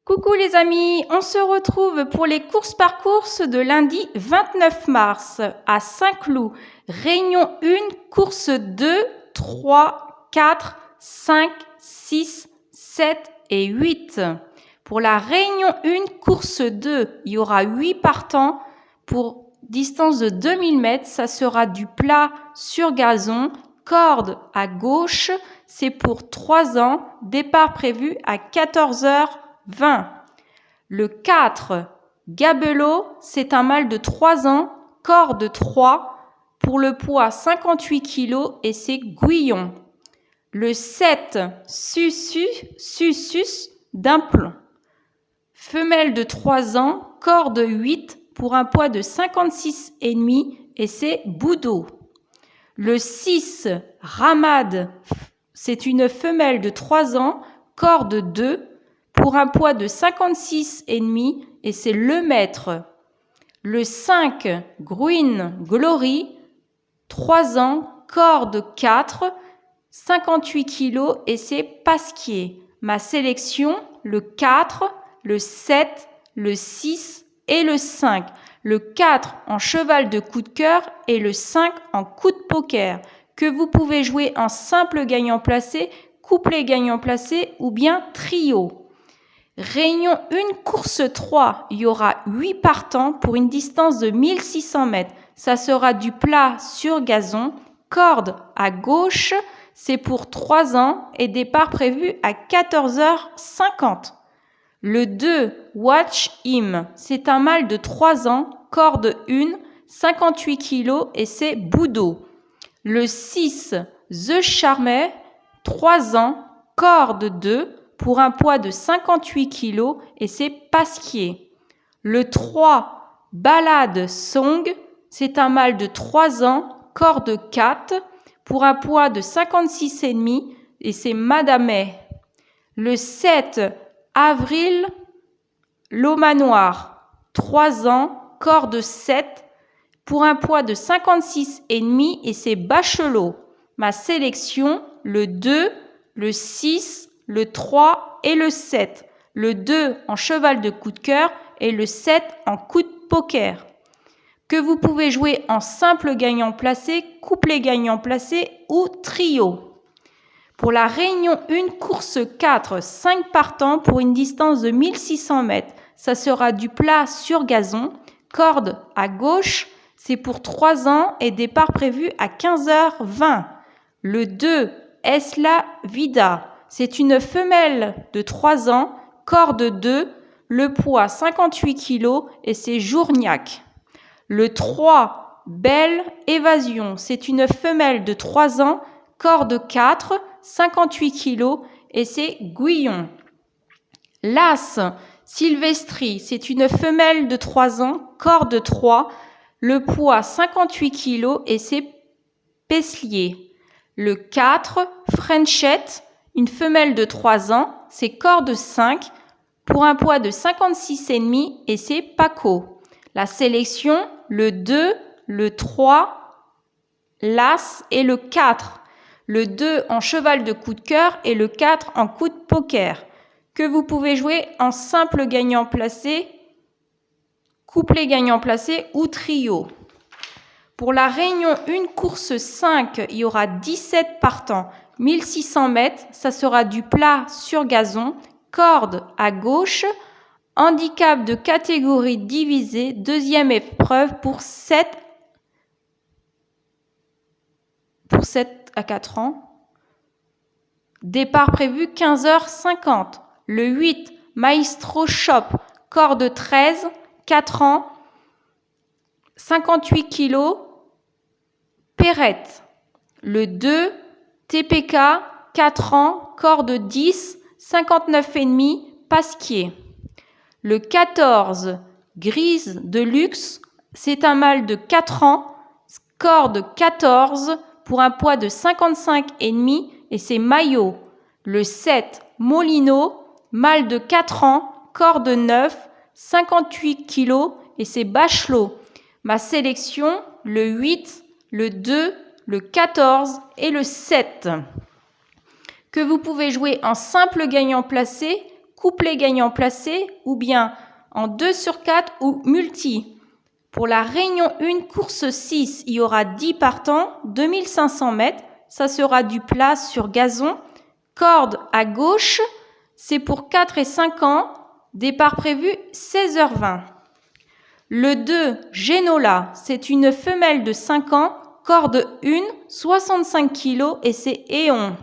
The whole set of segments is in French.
Coucou les amis, on se retrouve pour les courses par course de lundi 29 mars à Saint-Cloud. Réunion 1, course 2, 3, 4, 5, 6, 7 et 8. Pour la réunion 1, course 2, il y aura 8 partants pour distance de 2000 mètres. Ça sera du plat sur gazon, corde à gauche. C'est pour 3 ans, départ prévu à 14h20. Le 4, Gabelot, c'est un mâle de 3 ans, corde 3, pour le poids 58 kg et c'est Guyon. Le 7, Susus d'un plomb. Femelle de 3 ans, corde 8, pour un poids de 56,5 et c'est Boudot. Le 6, Ramad, c'est une femelle de 3 ans, corde 2, pour un poids de 56,5 et c'est Le Maître. Le 5, Green Glory, 3 ans, corde 4, 58 kg et c'est Pasquier. Ma sélection, le 4, le 7, le 6 et le 5. Le 4 en cheval de coup de cœur et le 5 en coup de poker, que vous pouvez jouer en simple gagnant placé, couplet gagnant placé ou bien trio. Réunion 1, course 3, il y aura 8 partants pour une distance de 1600 mètres. Ça sera du plat sur gazon, corde à gauche, c'est pour 3 ans et départ prévu à 14h50. Le 2, Watch Him, c'est un mâle de 3 ans, corde 1, 58 kg et c'est Boudot. Le 6, The Charmer, 3 ans, corde 2, pour un poids de 58 kg et c'est Pasquier. Le 3, Ballade Song, c'est un mâle de 3 ans, corde 4, pour un poids de 56,5 et c'est Madamet. Le 7, Avril Lomanoir, 3 ans, corde 7, pour un poids de 56,5 et c'est Bachelot. Ma sélection, le 2, le 6, le 3 et le 7. Le 2 en cheval de coup de cœur et le 7 en coup de poker. Que vous pouvez jouer en simple gagnant placé, couplet gagnant placé ou trio. Pour la réunion 1, course 4, 5 partants pour une distance de 1600 mètres. Ça sera du plat sur gazon, corde à gauche, c'est pour 3 ans et départ prévu à 15h20. Le 2, Esla Vida, c'est une femelle de 3 ans, corde 2, le poids 58 kg et c'est Journiac. Le 3, Belle Évasion, c'est une femelle de 3 ans, corde 4, 58 kg et c'est Guyon. L'As Sylvestri, c'est une femelle de 3 ans, corde 3, le poids 58 kg et c'est Peslier. Le 4, Frenchette, une femelle de 3 ans, c'est corde 5, pour un poids de 56,5 et c'est Paco. La sélection, le 2, le 3, l'As et le 4. Le 2 en cheval de coup de cœur et le 4 en coup de poker, que vous pouvez jouer en simple gagnant placé, couplet gagnant placé ou trio. Pour la réunion 1, course 5, il y aura 17 partants, 1600 mètres, ça sera du plat sur gazon, corde à gauche, handicap de catégorie divisée, deuxième épreuve pour 7 à 4 ans. Départ prévu 15h50. Le 8, Maestro Shop, corde 13, 4 ans, 58 kg, Perrette. Le 2, TPK, 4 ans, corde 10, 59,5, Pasquier. Le 14, Grise de Luxe, c'est un mâle de 4 ans, corde 14, pour un poids de 55,5 et c'est Maillot. Le 7, Molino, mâle de 4 ans, corde 9, 58 kg et c'est Bachelot. Ma sélection, le 8, le 2, le 14 et le 7. Que vous pouvez jouer en simple gagnant placé, couplet gagnant placé ou bien en 2 sur 4 ou multi. Pour la réunion 1, course 6, il y aura 10 partants, 2500 mètres. Ça sera du plat sur gazon. Corde à gauche, c'est pour 4 et 5 ans. Départ prévu 16h20. Le 2, Genola, c'est une femelle de 5 ans. Corde 1, 65 kg et c'est éon.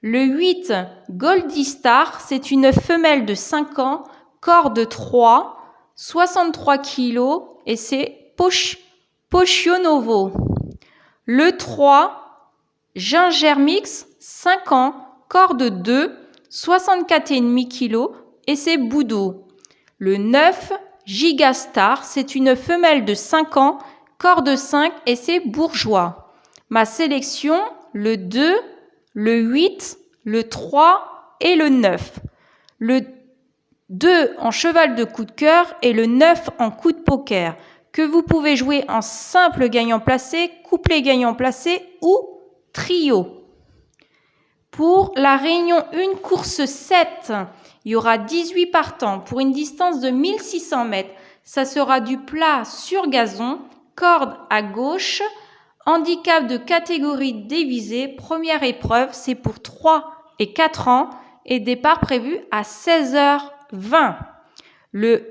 Le 8, Goldie Star, c'est une femelle de 5 ans. Corde 3, 63 kg et c'est Pochionovo. Le 3, Ginger Mix, 5 ans, corde 2, 64,5 kg et c'est Boudou. Le 9, Gigastar, c'est une femelle de 5 ans, corde 5 et c'est Bourgeois. Ma sélection, le 2, le 8, le 3 et le 9. Le 2 en cheval de coup de cœur et le 9 en coup de poker, que vous pouvez jouer en simple gagnant placé, couplet gagnant placé ou trio. Pour la réunion 1, course 7, il y aura 18 partants pour une distance de 1600 mètres. Ça sera du plat sur gazon, corde à gauche, handicap de catégorie divisée. Première épreuve, c'est pour 3 et 4 ans et départ prévu à 16h20. Le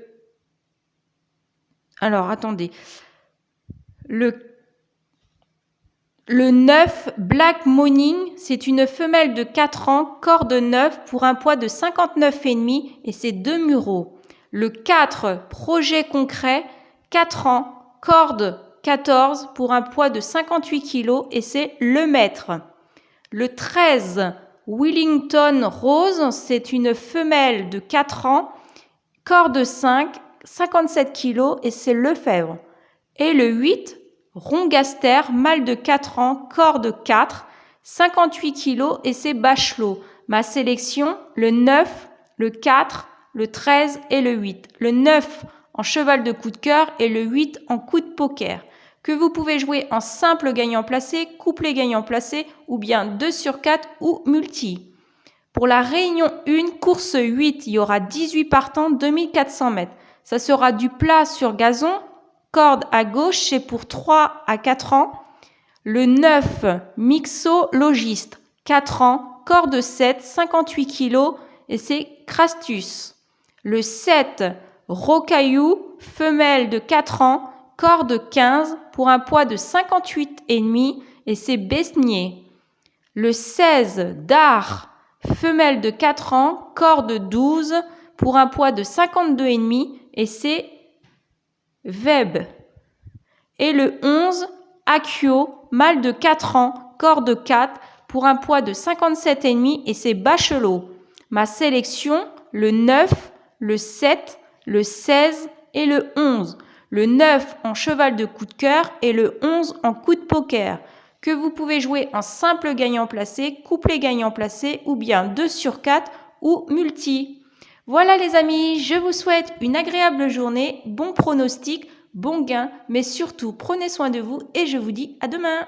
9, Black Morning, c'est une femelle de 4 ans, corde 9 pour un poids de 59,5 et c'est 2 mureaux. Le 4, Projet Concret, 4 ans, corde 14 pour un poids de 58 kg et c'est le maître. Le 13, Wellington Rose, c'est une femelle de 4 ans, corde 5, 57 kg et c'est Lefebvre. Et le 8, Rongaster, mâle de 4 ans, corde 4, 58 kg et c'est Bachelot. Ma sélection, le 9, le 4, le 13 et le 8. Le 9 en cheval de coup de cœur et le 8 en coup de poker, que vous pouvez jouer en simple gagnant placé, couplet gagnant placé ou bien 2 sur 4 ou multi. Pour la réunion 1, course 8, il y aura 18 partants, 2400 mètres. Ça sera du plat sur gazon, corde à gauche, c'est pour 3 à 4 ans. Le 9, Mixologiste, 4 ans, corde 7, 58 kg et c'est Crastus. Le 7, Rocaillou, femelle de 4 ans, corde 15 pour un poids de 58,5 et c'est Besnier. Le 16, Dard, femelle de 4 ans, corde 12 pour un poids de 52,5 et c'est Web. Et le 11, Accio, mâle de 4 ans, corde 4 pour un poids de 57,5 et c'est Bachelot. Ma sélection, le 9, le 7, le 16 et le 11. Le 9 en cheval de coup de cœur et le 11 en coup de poker, que vous pouvez jouer en simple gagnant placé, couplet gagnant placé ou bien 2 sur 4 ou multi. Voilà les amis, je vous souhaite une agréable journée, bon pronostic, bon gain, mais surtout prenez soin de vous et je vous dis à demain.